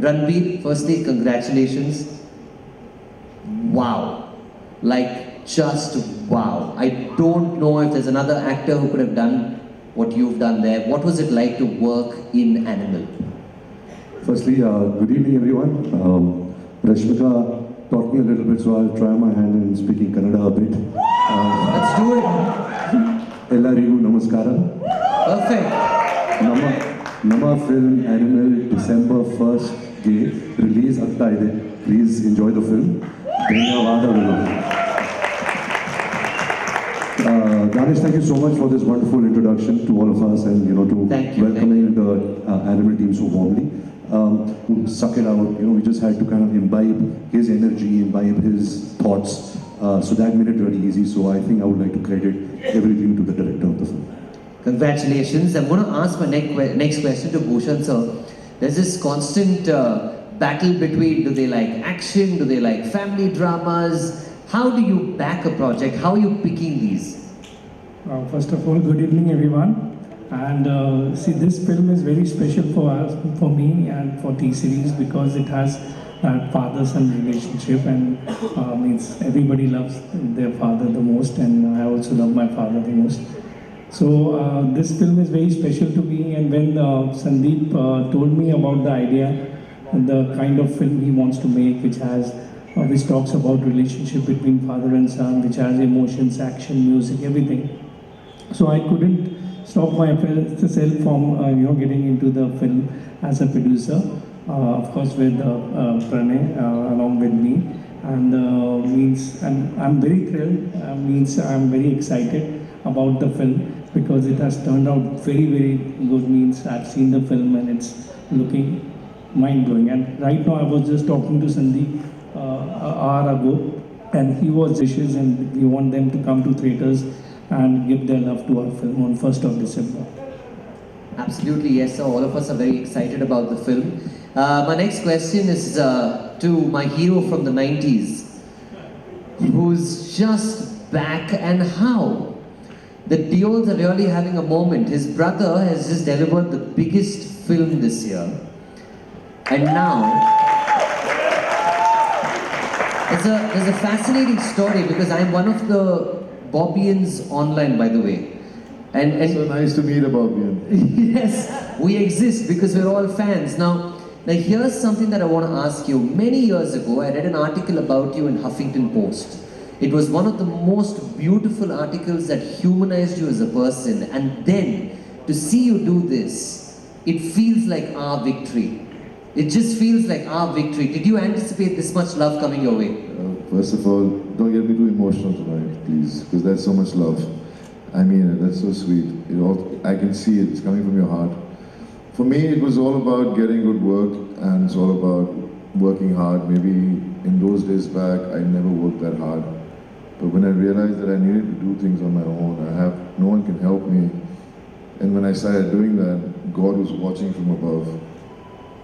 Ranbir, firstly, congratulations. Wow. Like, just wow. I don't know if there's another actor who could have done what you've done there. What was it like to work in Animal? Firstly, good evening everyone. Rashmika taught me a little bit, so I'll try my hand in speaking Kannada a bit. Let's do it. Ellarigu namaskara. Perfect. ನಮ್ಮ film animal December 1st release ಆಗ್ತಾ ಇದೆ. Please enjoy the film. ಧನ್ಯವಾದಗಳು. Ganesh, thank you so much for this wonderful introduction to all of us and to welcoming the Animal team so warmly. Suck it out. We just had to kind of imbibe his energy, imbibe his thoughts. So that made it really easy. So I think I would like to credit everything to the director of the film. Congratulations. I'm going to ask my next question to Bhushan sir. There's this constant battle between, do they like action, do they like family dramas? How do you back a project? How are you picking these? First of all, good evening everyone. And see, this film is very special for us, for me and for T-Series, because it has that father-son relationship, and means everybody loves their father the most, and I also love my father the most. So this film is very special to me, and when Sandeep told me about the idea, the kind of film he wants to make, which talks about relationship between father and son, which has emotions, action, music, everything. So I couldn't stop myself from getting into the film as a producer, of course with Pranay along with me, and I'm very thrilled. I'm very excited about the film because it has turned out very, very good. I've seen the film and it's looking mind-blowing. And right now I was just talking to Sandeep an hour ago, and he was wishes, and we want them to come to theatres and give their love to our film on 1st of December. Absolutely, yes sir. All of us are very excited about the film. My next question is to my hero from the 90s, who's just back, and how? The Deols are really having a moment. His brother has just delivered the biggest film this year. And now, there's a fascinating story because I'm one of the Bobbians online, by the way. And so nice to meet a Bobbian. Yes, we exist because we're all fans. Now here's something that I want to ask you. Many years ago, I read an article about you in Huffington Post. It was one of the most beautiful articles that humanized you as a person. And then, to see you do this, it feels like our victory. It just feels like our victory. Did you anticipate this much love coming your way? First of all, don't get me too emotional tonight, please, because there's so much love. I mean it, that's so sweet. I can see it, it's coming from your heart. For me, it was all about getting good work, and it's all about working hard. Maybe in those days back, I never worked that hard. But when I realized that I needed to do things on my own, no one can help me. And when I started doing that, God was watching from above.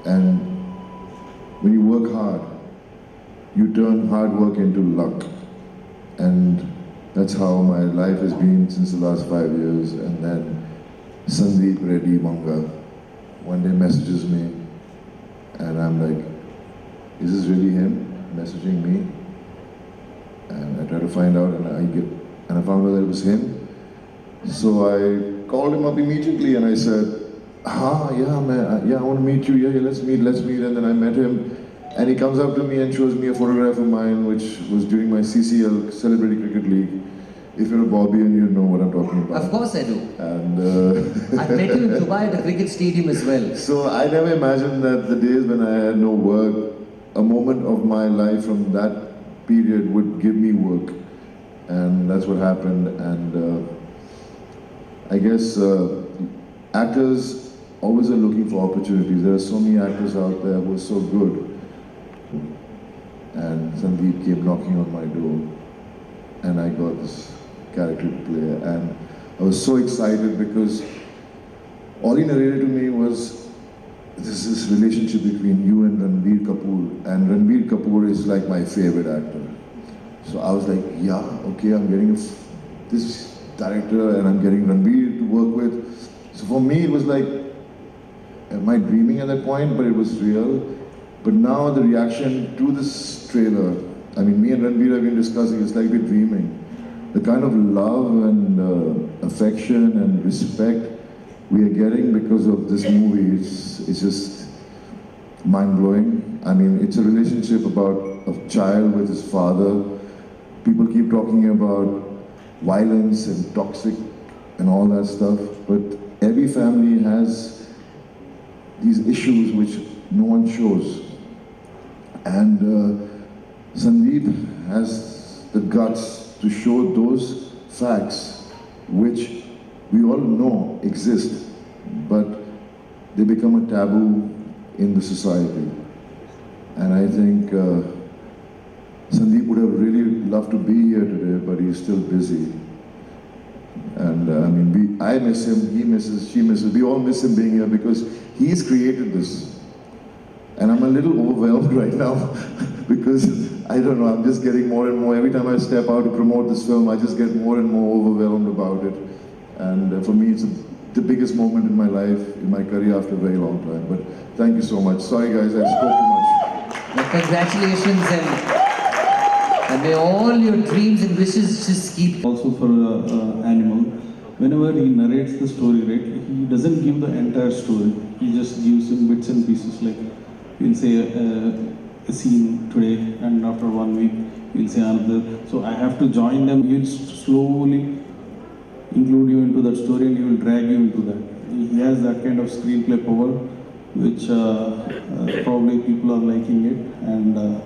And when you work hard, you turn hard work into luck. And that's how my life has been since the last 5 years. And then Sandeep Reddy Manga one day messages me, and I'm like, is this really him messaging me? And I try to find out, and I found out that it was him. So I called him up immediately, and I said, yeah, man, I want to meet you. Yeah, let's meet. And then I met him, and he comes up to me and shows me a photograph of mine, which was during my CCL, Celebrity Cricket League. If you're a Bobbian, you know what I'm talking about. Of course I do. And I've met you in Dubai at the cricket stadium as well. So I never imagined that the days when I had no work, a moment of my life from that period would give me work, and that's what happened. And I guess actors always are looking for opportunities. There are so many actors out there who are so good, and Sandeep came knocking on my door, and I got this character to play, and I was so excited because all he narrated to me was this relationship between you and Ranbir Kapoor, and Ranbir Kapoor is like my favorite actor. So I was like, yeah, okay, I'm getting this director and I'm getting Ranbir to work with. So for me, it was like, am I dreaming at that point? But it was real. But now the reaction to this trailer, I mean, me and Ranbir have been discussing, it's like we're dreaming. The kind of love and affection and respect we are getting because of this movie, it's just mind-blowing. I mean, it's a relationship about a child with his father. People keep talking about violence and toxic and all that stuff, but every family has these issues which no one shows. And Sandeep has the guts to show those facts which we all know exist, but they become a taboo in the society. And I think Sandeep would have really loved to be here today, but he's still busy. And I mean, I miss him, he misses, she misses, we all miss him being here because he's created this. And I'm a little overwhelmed right now because, I don't know, I'm just getting more and more, every time I step out to promote this film, I just get more and more overwhelmed about it. And for me, it's the biggest moment in my life, in my career after a very long time. But thank you so much. Sorry guys, I spoke too much. Well, congratulations and may all your dreams and wishes just keep. Also for Animal, whenever he narrates the story, right, he doesn't give the entire story. He just gives in bits and pieces. Like he'll say a scene today, and after 1 week he'll say another. So I have to join them. He'll slowly include you into that story, and he will drag you into that. He has that kind of screenplay power, which probably people are liking it, and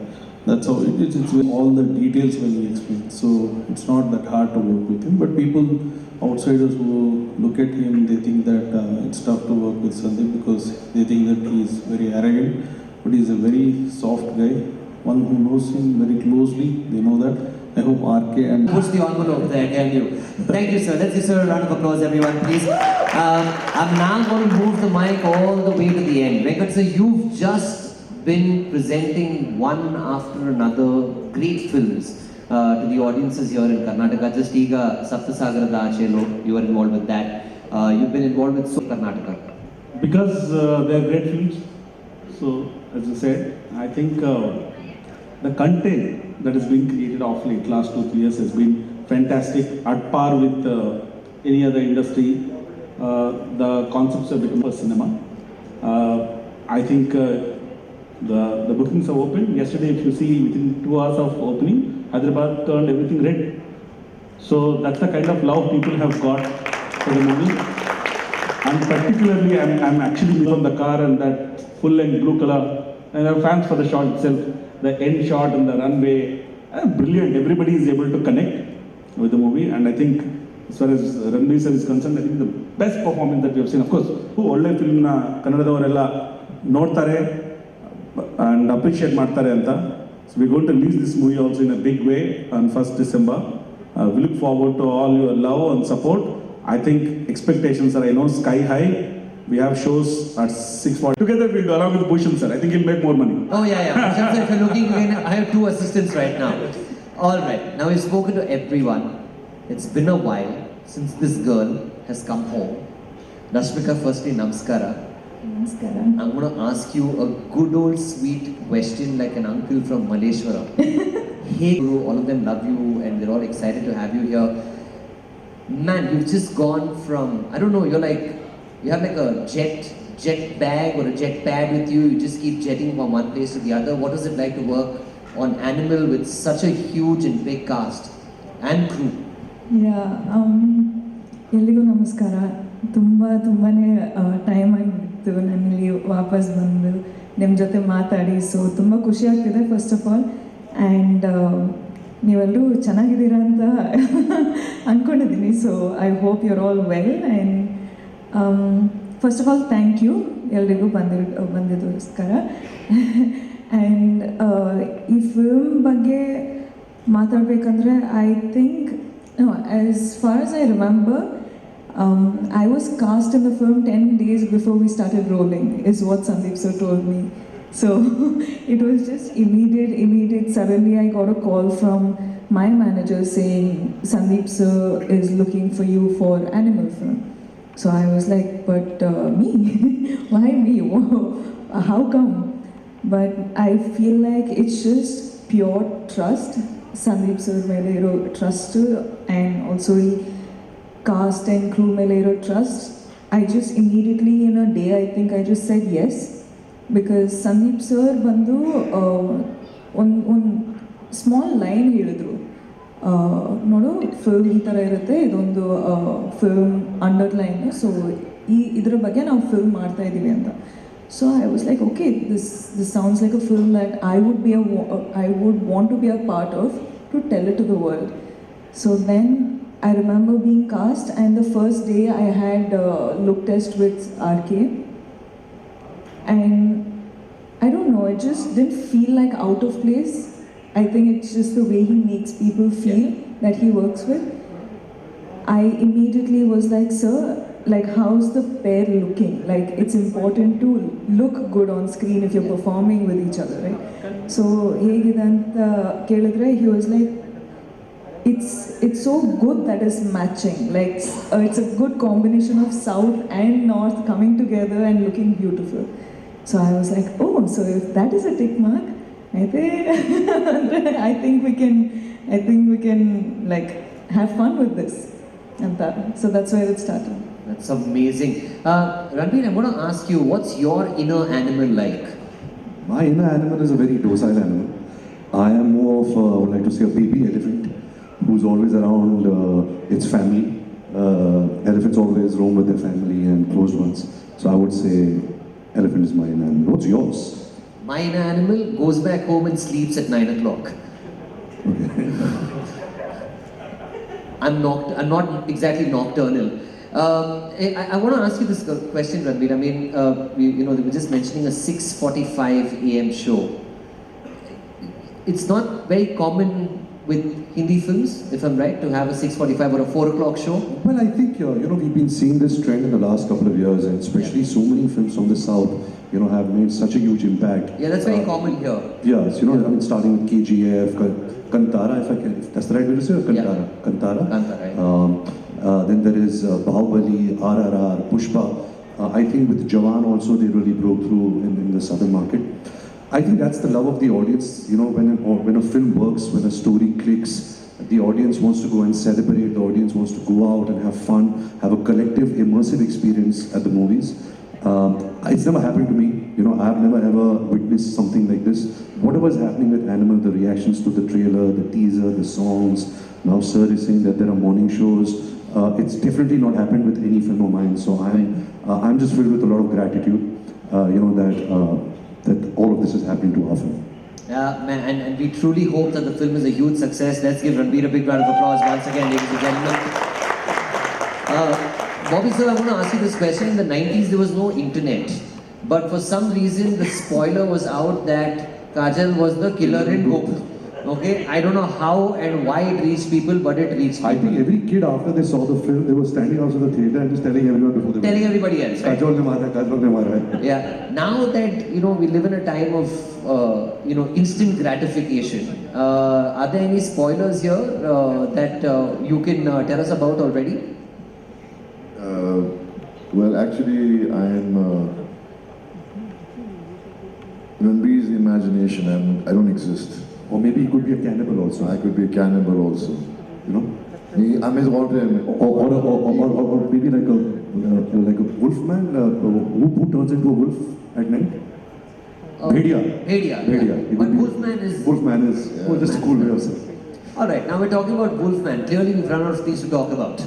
that's how it is. It's with all the details when he explains. So it's not that hard to work with him. But people, outsiders who look at him, they think that it's tough to work with Sandeep because they think that he is very arrogant. But he's a very soft guy. One who knows him very closely, they know that. I hope RK and push the envelope there, can you? Thank you, sir. Let's give sir a round of applause, everyone, please. I'm now going to move the mic all the way to the end. Venkat sir, you've just been presenting one after another great films to the audiences here in Karnataka. Just Iga Saptasagarada Achelo, you were involved with that. You've been involved with so Karnataka. Because they're great films. So, as I said, I think the content that has been created of late, last 2-3 years, has been fantastic, at par with any other industry. The concepts have become for cinema. I think the bookings are open. Yesterday, if you see, within 2 hours of opening, Hyderabad turned everything red. So that's the kind of love people have got for the movie. And particularly, I'm actually on the car and that full-length blue color. And I'm fans for the shot itself. The end shot and the runway, brilliant. Everybody is able to connect with the movie, and I think as far as Ranbir sir is concerned, I think the best performance that we have seen. Of course, ಒಳ್ಳೆ film na ಕನ್ನಡದವರೆಲ್ಲ ನೋಡ್ತಾರೆ and appreciate ಮಾಡ್ತಾರೆ ಅಂತ. So we're going to release this movie also in a big way on 1st December. We look forward to all your love and support. I think expectations are, I know, sky high. We have shows at 6:40. Together we'll go along with Bhushan sir. I think he'll make more money. Oh yeah. Bhushan sir, if you're looking, I have 2 assistants right now. All right. Now we've spoken to everyone. It's been a while since this girl has come home. Rashmika, firstly, namaskara. Namaskara. I'm going to ask you a good old sweet question like an uncle from Maleshwara. Hey Guru, all of them love you and they're all excited to have you here. Man, you've just gone from, I don't know, you're like, you have like a jet bag or a jet pad with you. You just keep jetting from one place to the other. What is it like to work on Animal with such a huge and big cast and crew? Yeah, ಎಲ್ಲಿಗೂ ನಮಸ್ಕಾರ. ತುಂಬಾನೇ time ಆಗಿತ್ತು ನಾನು ಇಲ್ಲಿ ವಾಪಸ್ ಬಂದು ನಿಮ್ಮ ಜೊತೆ ಮಾತಾಡಿ. ಸೊ ತುಂಬ ಖುಷಿ ಆಗ್ತಿದೆ ಫಸ್ಟ್ ಆಫ್ ಆಲ್. ಆ್ಯಂಡ್ ನೀವೆಲ್ಲರೂ ಚೆನ್ನಾಗಿದ್ದೀರಾ ಅಂತ ಅಂದ್ಕೊಂಡಿದ್ದೀನಿ. So I hope you are all well. And first of all thank you ಎಲ್ರಿಗೂ ಬಂದಿದ್ದೋಸ್ಕರ. ಆ್ಯಂಡ್ ಈ ಫಿಲ್ಮ್ ಬಗ್ಗೆ ಮಾತಾಡಬೇಕಂದ್ರೆ I think as far as I remember I was cast in the film 10 days before we started rolling is what Sandeep sir told me. So it was just immediate. Suddenly I got a call from my manager saying Sandeep sir is looking for you for Animal film. So I was like, but me? Why me? How come? but I feel like it's just pure trust. Sandeep sir mele trust, and also cast and crew mele trust. I just immediately in a day, I think I just said yes, because Sandeep sir bandu on small line ಹೇಳಿದ್ರು, ನೋಡು film ಈ ಥರ ಇರುತ್ತೆ, ಇದೊಂದು film underline, so ಇದ್ರ ಬಗ್ಗೆ ನಾವು film ಮಾಡ್ತಾ ಇದ್ದೀವಿ ಅಂತ. So I was like, okay, this sounds like a film that I would want to be a part of, to tell it to the world. So then I remember being cast, and the first day I had look test with RK, and I don't know, it just didn't feel like out of place. I think it's just the way he makes people feel that he works with. I immediately was like, sir, like, how's the pair looking? Like, it's important to look good on screen if you're performing with each other, right? So hegidanta kelidre, he was like, it's so good that is matching. Like, it's a good combination of south and north coming together and looking beautiful. So I was like, oh, so if that is a tick mark, I think we can like have fun with this. And so that's where it started. That's amazing. Ranbir, I want to ask you, what's your inner animal like? My inner animal is a very docile animal. I am more of, I would like to say, a baby elephant who's always around its family. Elephants always roam with their family and close ones. So I would say elephant is my inner animal. What's yours? My inner animal goes back home and sleeps at 9 o'clock. I'm not exactly nocturnal. I want to ask you this question, Ranbir. I mean, they were just mentioning a 6:45 a.m. show. It's not very common with Hindi films, if I'm right, to have a 6:45 or a 4 o'clock show. Well, I think, we've been seeing this trend in the last couple of years, and especially so many films from the South, have made such a huge impact. Yeah, that's very common here. Yes, I mean, starting with KGF, Kantara, if that's the right way to say it, Kantara. Yeah. Kantara. Right. Then there is Bahubali, RRR, Pushpa. I think with Jawan also they really broke through in the southern market. I think that's the love of the audience. When a film works, when a story clicks, the audience wants to go and celebrate. The audience wants to go out and have fun, have a collective, immersive experience at the movies. It's never happened to me. I've never ever witnessed something like this. Whatever is happening with Animal, the reactions to the trailer, the teaser, the songs. Now, sir is saying that there are morning shows. It's definitely not happened with any film of mine. So I'm just filled with a lot of gratitude. That all of this is happening to our film. Yeah, man, and we truly hope that the film is a huge success. Let's give Ranbir a big round of applause once again, ladies and gentlemen. Bobby sir, I want to ask you this question. In the 90s, there was no internet. But for some reason, the spoiler was out that Kajal was the killer in Hope. Okay, I don't know how and why it reached people, but it reached people. I think every kid after they saw the film, they were standing outside the theater and just telling everyone before they telling everybody else, right? Kajal ne mara hai. Yeah. Now that we live in a time of instant gratification, are there any spoilers here that you can tell us about already? Well, actually, I am Ranbir's imagination. I don't exist. Or maybe he could be a cannibal also. I could be a cannibal also. I'm his alternate. Or maybe like a wolf man who turns into a wolf at night. Bhedia. But Wolfman is just a cool way of saying. All right, now we're talking about Wolfman. Clearly, we've run out of things to talk about.